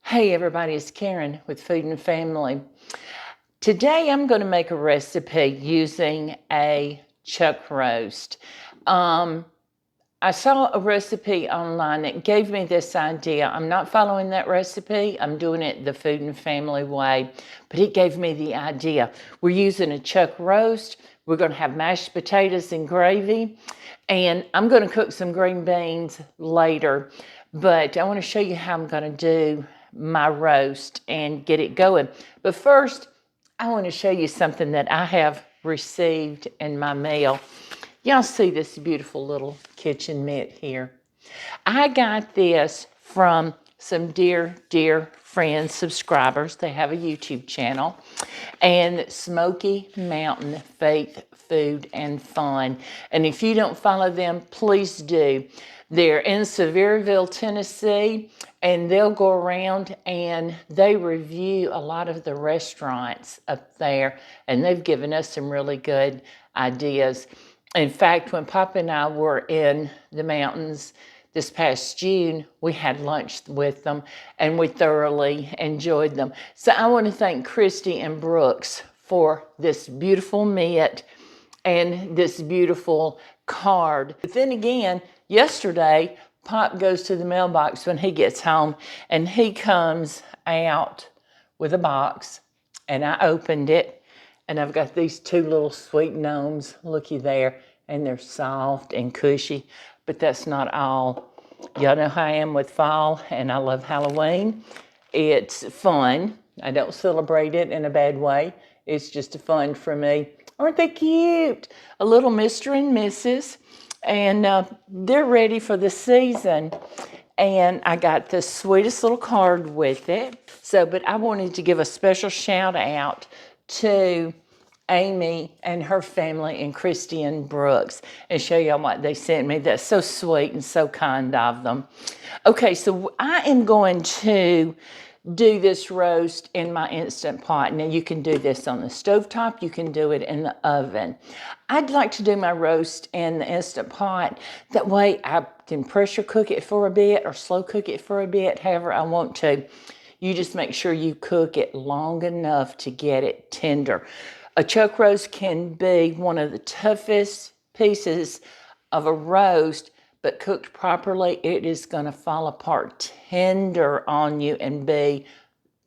Hey everybody, it's Karen with Food and Family. Today I'm going to make a recipe using a chuck roast. I saw a recipe online that gave me this idea. I'm not following that recipe. I'm doing it the Food and Family way, but it gave me the idea. We're using a chuck roast. We're going to have mashed potatoes and gravy, and I'm going to cook some green beans later, but I want to show you how I'm going to do my roast and get it going. But first, I want to show you something that I have received in my mail. Y'all see this beautiful little kitchen mitt here. I got this from some dear friends, subscribers. They have a YouTube channel. And Smoky Mountain Faith Food and Fun. And if you don't follow them, please do. They're in Sevierville, Tennessee, and they'll go around and they review a lot of the restaurants up there. And they've given us some really good ideas. In fact, when Papa and I were in the mountains this past June, we had lunch with them and we thoroughly enjoyed them. So I want to thank Christy and Brooks for this beautiful mitt and this beautiful card. But then again, yesterday, Pop goes to the mailbox when he gets home and he comes out with a box and I opened it. And I've got these two little sweet gnomes, looky there, and they're soft and cushy, but that's not all. Y'all know how I am with fall, and I love Halloween. It's fun. I don't celebrate it in a bad way. It's just fun for me. Aren't they cute? A little Mr. and Mrs., and they're ready for the season. And I got the sweetest little card with it. So, but I wanted to give a special shout out to Amy and her family and Christy and Brooks and show y'all what they sent me. That's so sweet and so kind of them. Okay, so I am going to do this roast in my Instant Pot. Now you can do this on the stovetop, you can do it in the oven. I'd like to do my roast in the Instant Pot. That way I can pressure cook it for a bit or slow cook it for a bit, however I want to. You just make sure you cook it long enough to get it tender. A chuck roast can be one of the toughest pieces of a roast, but cooked properly, it is going to fall apart tender on you and be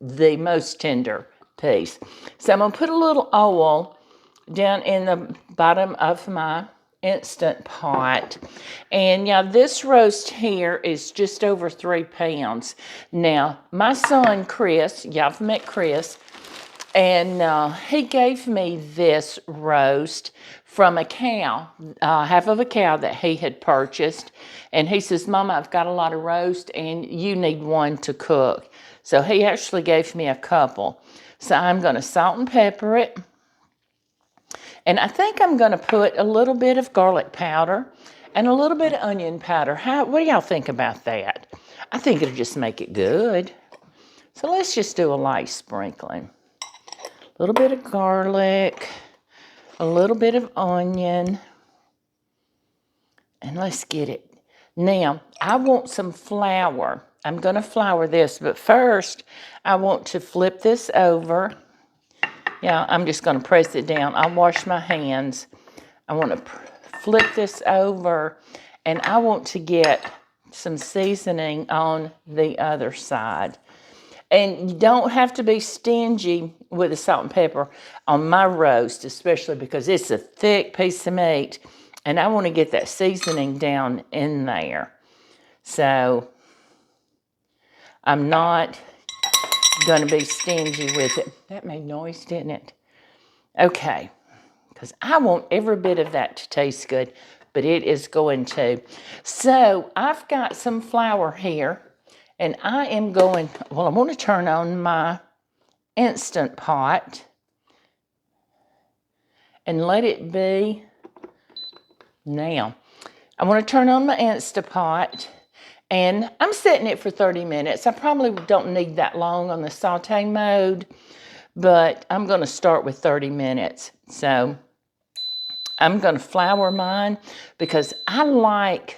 the most tender piece. So I'm going to put a little oil down in the bottom of my Instant Pot. And yeah, this roast here is just over 3 pounds. Now, my son, Chris, y'all have met Chris, and he gave me this roast from a cow, half of a cow that he had purchased. And he says, Mama, I've got a lot of roast and you need one to cook. So he actually gave me a couple. So I'm going to salt and pepper it. And I think I'm going to put a little bit of garlic powder and a little bit of onion powder. What do y'all think about that? I think it'll just make it good. So let's just do a light sprinkling. A little bit of garlic, a little bit of onion, and let's get it. Now, I want some flour. I'm going to flour this, but first, I want to flip this over. Yeah, I'm just going to press it down. I'll wash my hands. I want to flip this over, and I want to get some seasoning on the other side. And you don't have to be stingy with the salt and pepper on my roast, especially because it's a thick piece of meat. And I want to get that seasoning down in there. So I'm not going to be stingy with it. That made noise, didn't it? Okay, because I want every bit of that to taste good, but it is going to. So I've got some flour here. And I am going, well, I want to turn on my Instant Pot and let it be. Now, I want to turn on my Instant Pot and I'm setting it for 30 minutes. I probably don't need that long on the saute mode, but I'm going to start with 30 minutes. So I'm going to flour mine because I like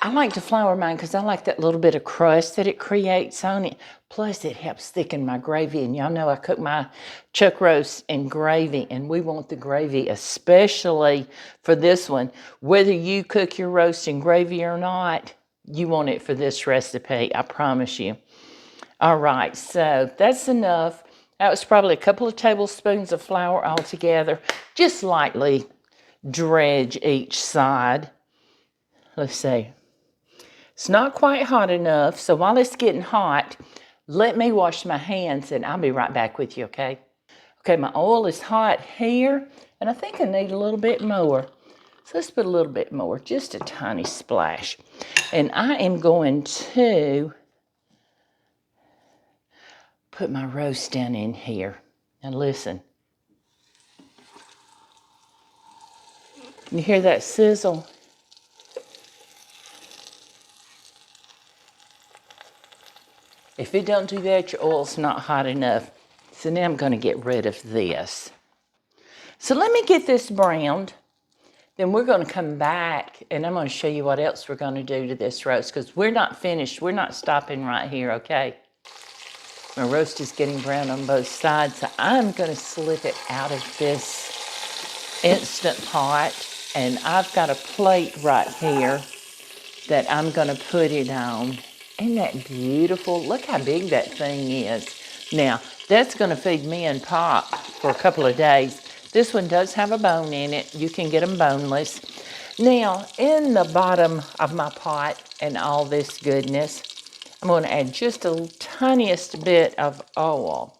I like to flour mine because I like that little bit of crust that it creates on it. Plus, it helps thicken my gravy. And y'all know I cook my chuck roast in gravy, and we want the gravy, especially for this one. Whether you cook your roast in gravy or not, you want it for this recipe, I promise you. All right, so that's enough. That was probably a couple of tablespoons of flour altogether. Just lightly dredge each side. Let's see. It's not quite hot enough, so while it's getting hot, let me wash my hands and I'll be right back with you, okay? Okay, my oil is hot here, and I think I need a little bit more. So let's put a little bit more, just a tiny splash. And I am going to put my roast down in here. And listen. You hear that sizzle? If it don't do that, your oil's not hot enough. So now I'm going to get rid of this. So let me get this browned. Then we're going to come back and I'm going to show you what else we're going to do to this roast because we're not finished. We're not stopping right here, okay? My roast is getting brown on both sides, so I'm going to slip it out of this Instant Pot. And I've got a plate right here that I'm going to put it on. Isn't that beautiful? Look how big that thing is. Now, that's going to feed me and Pop for a couple of days. This one does have a bone in it. You can get them boneless. Now, in the bottom of my pot and all this goodness, I'm going to add just a tiniest bit of oil.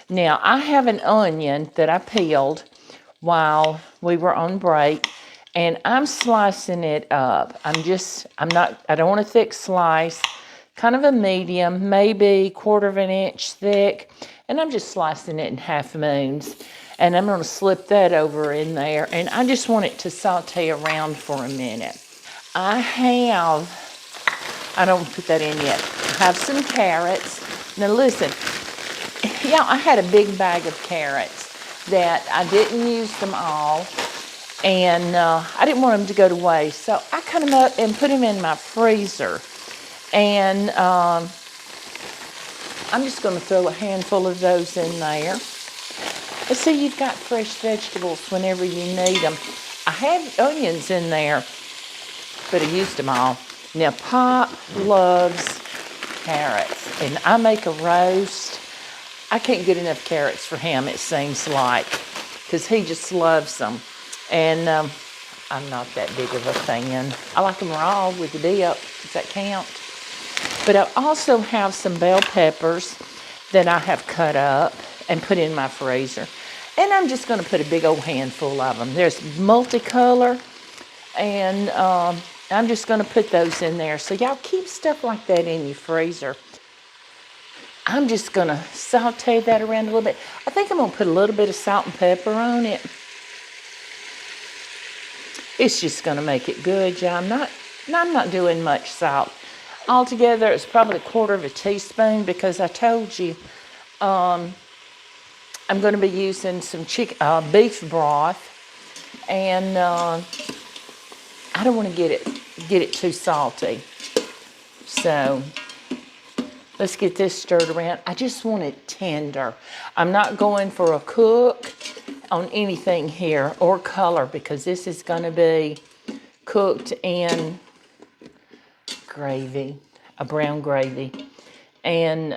Now, I have an onion that I peeled while we were on break, and I'm slicing it up. I don't want a thick slice, kind of a medium, maybe 1/4 inch thick, and I'm just slicing it in half moons. And I'm going to slip that over in there, and I just want it to saute around for a minute. I don't put that in yet. I have some carrots. Now listen, yeah, I had a big bag of carrots that I didn't use them all, and I didn't want them to go to waste. So I cut them up and put them in my freezer. And I'm just going to throw a handful of those in there. And so you've got fresh vegetables whenever you need them. I had onions in there, but I used them all. Now, Pop loves carrots, and I make a roast. I can't get enough carrots for him, it seems like, because he just loves them. And I'm not that big of a fan. I like them raw with the dip. Does that count? But I also have some bell peppers that I have cut up and put in my freezer. And I'm just going to put a big old handful of them. There's multicolor, and I'm just going to put those in there. So y'all keep stuff like that in your freezer. I'm just going to saute that around a little bit. I think I'm going to put a little bit of salt and pepper on it. It's just going to make it good, y'all. I'm not doing much salt. Altogether, it's probably 1/4 teaspoon because I told you I'm going to be using some beef broth, and I don't want to get it too salty. So let's get this stirred around. I just want it tender. I'm not going for a cook on anything here or color because this is going to be cooked in gravy, a brown gravy. And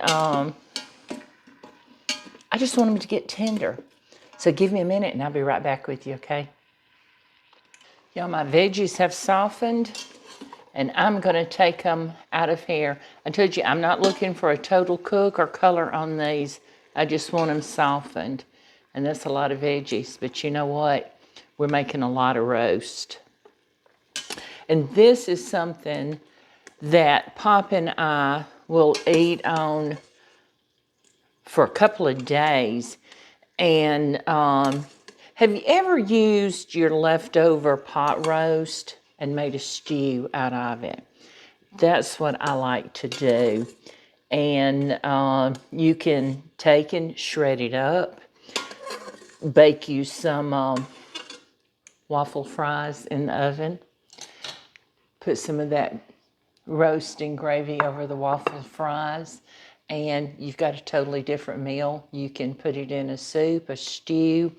I just want them to get tender. So give me a minute and I'll be right back with you, okay? Y'all, my veggies have softened, and I'm going to take them out of here. I told you I'm not looking for a total cook or color on these. I just want them softened. And that's a lot of veggies, but you know what? We're making a lot of roast. And this is something that Pop and I will eat on for a couple of days. And have you ever used your leftover pot roast and made a stew out of it? That's what I like to do. And you can take and shred it up, bake you some waffle fries in the oven, put some of that roasting gravy over the waffle fries, and you've got a totally different meal. You can put it in a soup, a stew,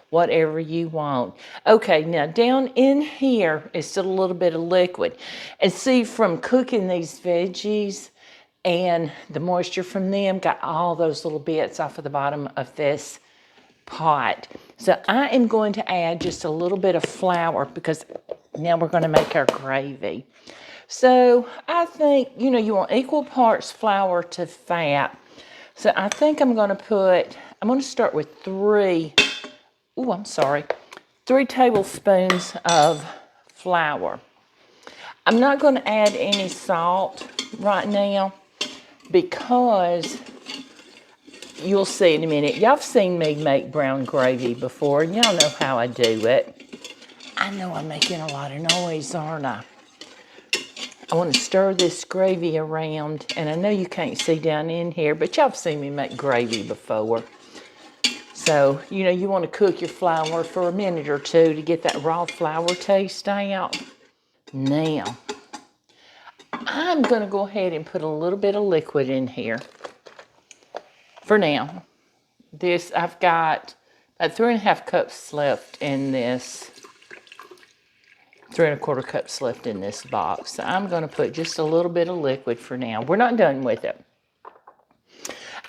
whatever you want. Okay, now down in here is still a little bit of liquid. And see, from cooking these veggies and the moisture from them, got all those little bits off of the bottom of this pot. So I am going to add just a little bit of flour because now we're going to make our gravy. So I think, you know, you want equal parts flour to fat. So I think I'm going to start with 3 tablespoons of flour. I'm not going to add any salt right now because you'll see in a minute. Y'all have seen me make brown gravy before, and y'all know how I do it. I know I'm making a lot of noise, aren't I? I want to stir this gravy around, and I know you can't see down in here, but y'all have seen me make gravy before. So, you know, you want to cook your flour for a minute or two to get that raw flour taste out. Now, I'm going to go ahead and put a little bit of liquid in here. For now, I've got about 3.5 cups left in this. 3 1/4 cups left in this box. So I'm going to put just a little bit of liquid for now. We're not done with it.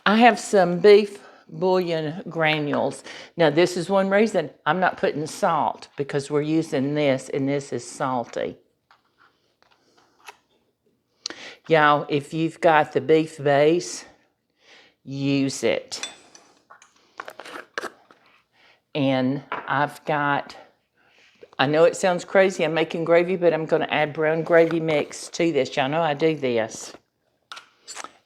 I have some beef bouillon granules. Now, this is one reason I'm not putting salt, because we're using this, and this is salty. Y'all, if you've got the beef base, use it. And I know it sounds crazy, I'm making gravy, but I'm going to add brown gravy mix to this. Y'all know I do this.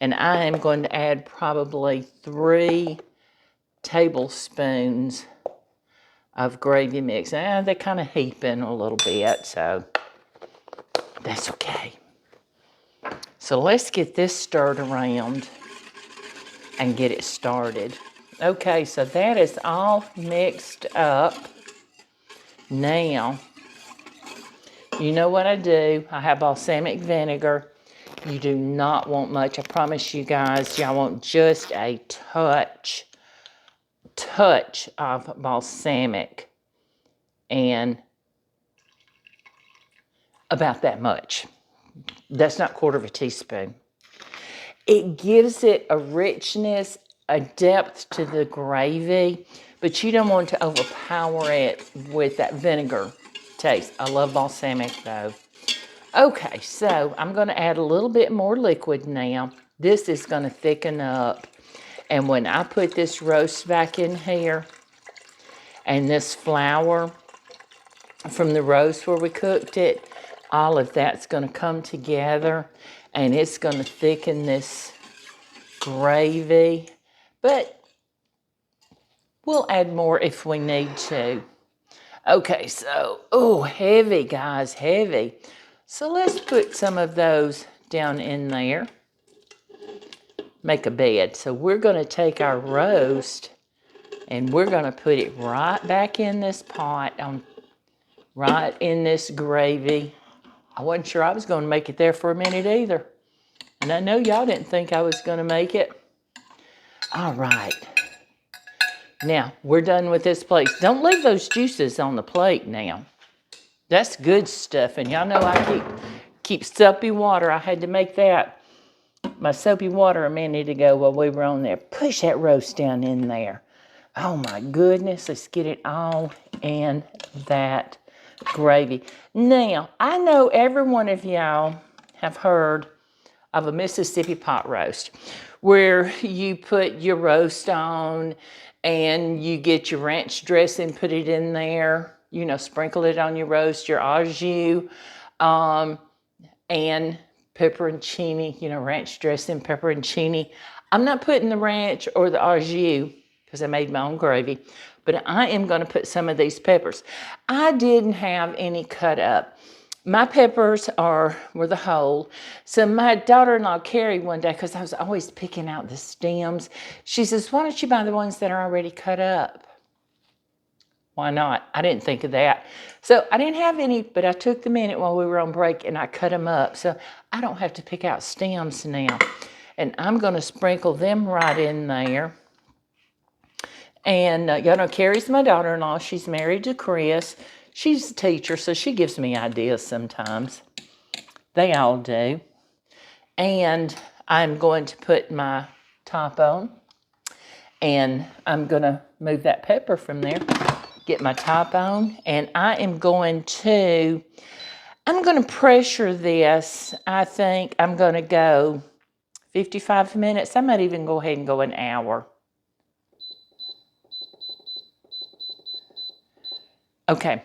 And I am going to add probably 3 tablespoons of gravy mix. They're kind of heaping a little bit, so that's okay. So let's get this stirred around and get it started. Okay, so that is all mixed up. Now, you know what I do. I have balsamic vinegar. You do not want much. I promise you guys, y'all want just a touch of balsamic, and about that much. That's not 1/4 teaspoon. It gives it a richness, a depth to the gravy, but you don't want to overpower it with that vinegar taste. I love balsamic though. Okay, so I'm going to add a little bit more liquid now. This is going to thicken up. And when I put this roast back in here, and this flour from the roast where we cooked it, all of that's going to come together, and it's going to thicken this gravy. But we'll add more if we need to. Okay, so, heavy, guys, heavy. So let's put some of those down in there. Make a bed. So we're going to take our roast and we're going to put it right back in this pot, right in this gravy. I wasn't sure I was going to make it there for a minute either. And I know y'all didn't think I was going to make it. All right. Now, we're done with this plate. Don't leave those juices on the plate now. That's good stuff. And y'all know I keep soapy water. I had to make my soapy water a minute ago while we were on there. Push that roast down in there. Oh my goodness. Let's get it all in that gravy. Now, I know every one of y'all have heard of a Mississippi pot roast, where you put your roast on and you get your ranch dressing, put it in there, you know, sprinkle it on your roast, your au jus, and pepperoncini, you know, ranch dressing, pepperoncini. I'm not putting the ranch or the au jus because I made my own gravy, but I am going to put some of these peppers. I didn't have any cut up. My peppers were the whole. So my daughter-in-law, Carrie, one day, because I was always picking out the stems, she says, why don't you buy the ones that are already cut up? Why not? I didn't think of that. So I didn't have any, but I took the minute while we were on break and I cut them up. So I don't have to pick out stems now. And I'm going to sprinkle them right in there. And y'all know Carrie's my daughter-in-law. She's married to Chris. She's a teacher, so she gives me ideas sometimes. They all do. And I'm going to put my top on. And I'm going to move that pepper from there. Get my top on. And I am going to pressure this. I think I'm going to go 55 minutes. I might even go ahead and go an hour. Okay.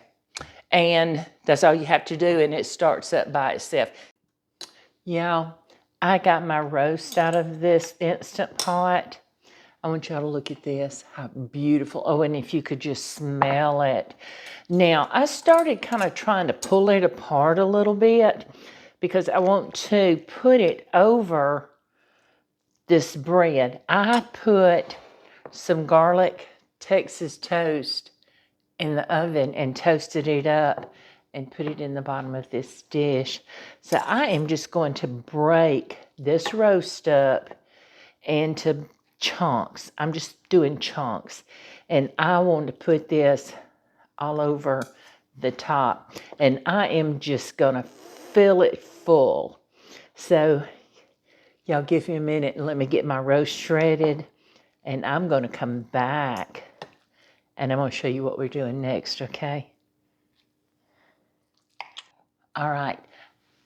And that's all you have to do, and it starts up by itself. Y'all, I got my roast out of this Instant Pot. I want y'all to look at this, how beautiful. Oh, and if you could just smell it. Now, I started kind of trying to pull it apart a little bit because I want to put it over this bread. I put some garlic Texas toast in the oven and toasted it up and put it in the bottom of this dish. So I am just going to break this roast up into chunks. I'm just doing chunks. And I want to put this all over the top. And I am just going to fill it full. So y'all give me a minute and let me get my roast shredded. And I'm going to come back and I'm going to show you what we're doing next, okay? All right.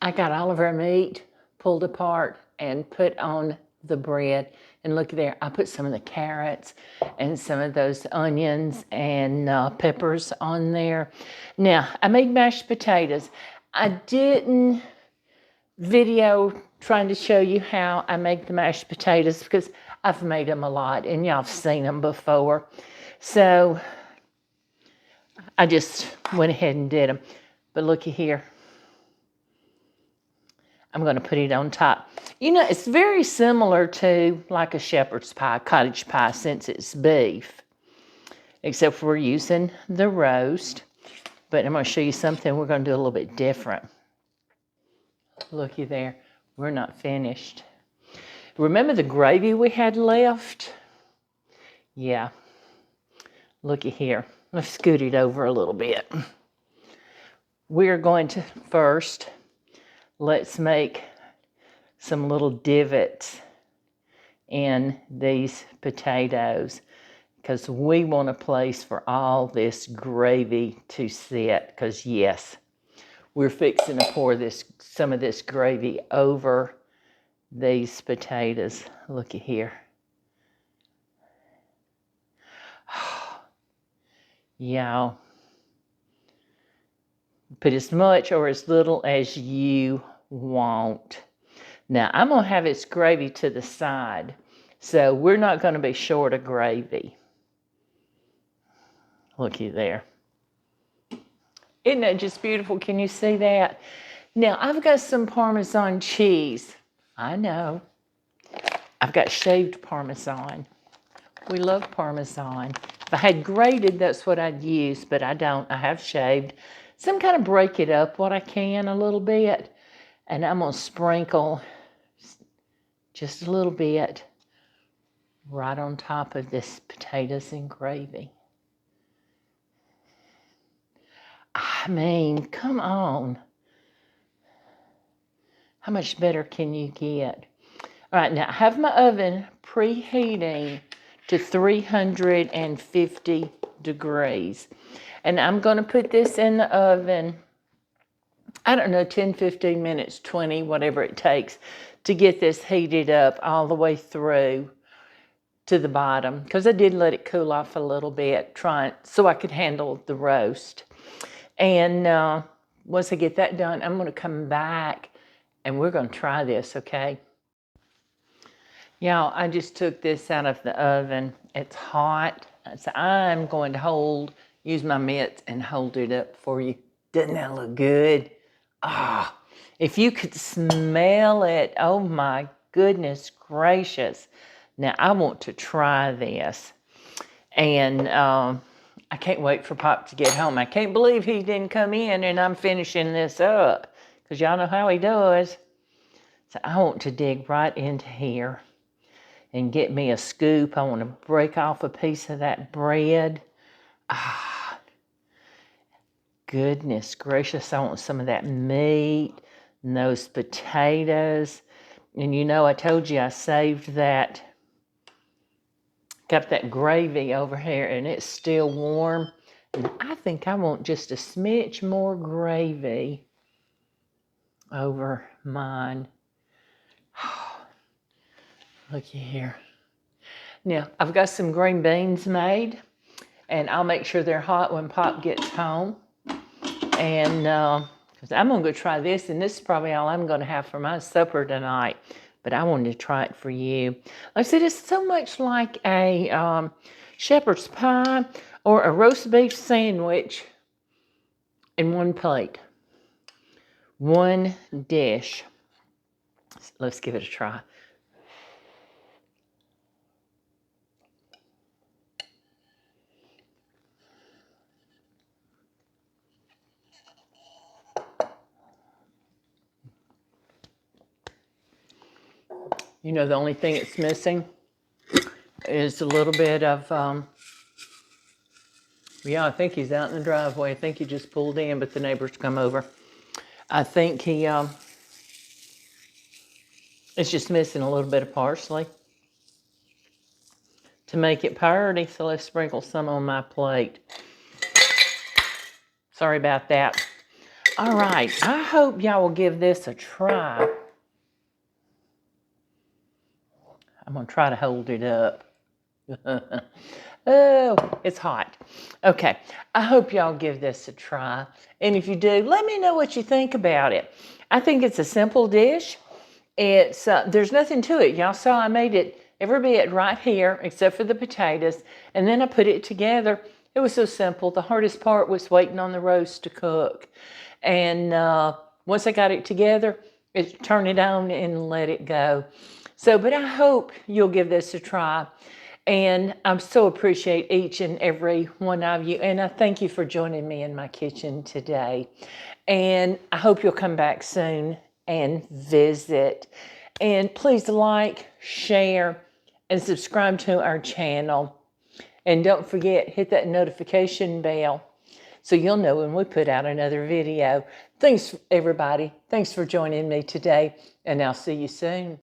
I got all of our meat pulled apart and put on the bread. And look there, I put some of the carrots and some of those onions and peppers on there. Now, I made mashed potatoes. I didn't video trying to show you how I make the mashed potatoes because I've made them a lot and y'all have seen them before. So I just went ahead and did them. But looky here. I'm going to put it on top. You know, it's very similar to like a shepherd's pie, cottage pie, since it's beef. Except for we're using the roast. But I'm going to show you something we're going to do a little bit different. Looky there. We're not finished. Remember the gravy we had left? Yeah. Looky here. Let's scoot it over a little bit. We're going to first... let's make some little divots in these potatoes because we want a place for all this gravy to sit because yes, we're fixing to pour some of this gravy over these potatoes. Looky here. Y'all, put as much or as little as you want. Now, I'm going to have its gravy to the side, so we're not going to be short of gravy. Looky there. Isn't that just beautiful? Can you see that? Now, I've got some Parmesan cheese. I know. I've got shaved Parmesan. We love Parmesan. If I had grated, that's what I'd use, but I don't. I have shaved. So I'm kind of break it up what I can a little bit. And I'm going to sprinkle just a little bit right on top of this potatoes and gravy. I mean, come on. How much better can you get? All right, now I have my oven preheating to 350 degrees. And I'm going to put this in the oven, I don't know, 10, 15 minutes, 20, whatever it takes to get this heated up all the way through to the bottom. Because I did let it cool off a little bit, so I could handle the roast. And once I get that done, I'm going to come back and we're going to try this, okay? Y'all, I just took this out of the oven. It's hot. So I'm going to use my mitts and hold it up for you. Doesn't that look good? Ah, if you could smell it, oh my goodness gracious. Now I want to try this. And I can't wait for Pop to get home. I can't believe he didn't come in and I'm finishing this up, because y'all know how he does. So I want to dig right into here and get me a scoop. I want to break off a piece of that bread. Ah, goodness gracious, I want some of that meat and those potatoes. And you know, I told you I saved that, got that gravy over here, and it's still warm. And I think I want just a smidge more gravy over mine. Looky here. Now, I've got some green beans made, and I'll make sure they're hot when Pop gets home. And because I'm going to go try this, and this is probably all I'm going to have for my supper tonight. But I wanted to try it for you. Like I said, it's so much like a shepherd's pie or a roast beef sandwich in one plate. One dish. Let's give it a try. You know, the only thing it's missing is a little bit of, yeah, I think he's out in the driveway. I think he just pulled in, but the neighbors come over. I think he, it's just missing a little bit of parsley to make it party. So let's sprinkle some on my plate. Sorry about that. All right, I hope y'all will give this a try. I'm going to try to hold it up. Oh, it's hot. Okay, I hope y'all give this a try. And if you do, let me know what you think about it. I think it's a simple dish. It's there's nothing to it. Y'all saw I made it every bit right here except for the potatoes. And then I put it together. It was so simple. The hardest part was waiting on the roast to cook. And once I got it together, turn it on and let it go. So, but I hope you'll give this a try. And I so appreciate each and every one of you. And I thank you for joining me in my kitchen today. And I hope you'll come back soon and visit. And please like, share, and subscribe to our channel. And don't forget, hit that notification bell so you'll know when we put out another video. Thanks, everybody. Thanks for joining me today, and I'll see you soon.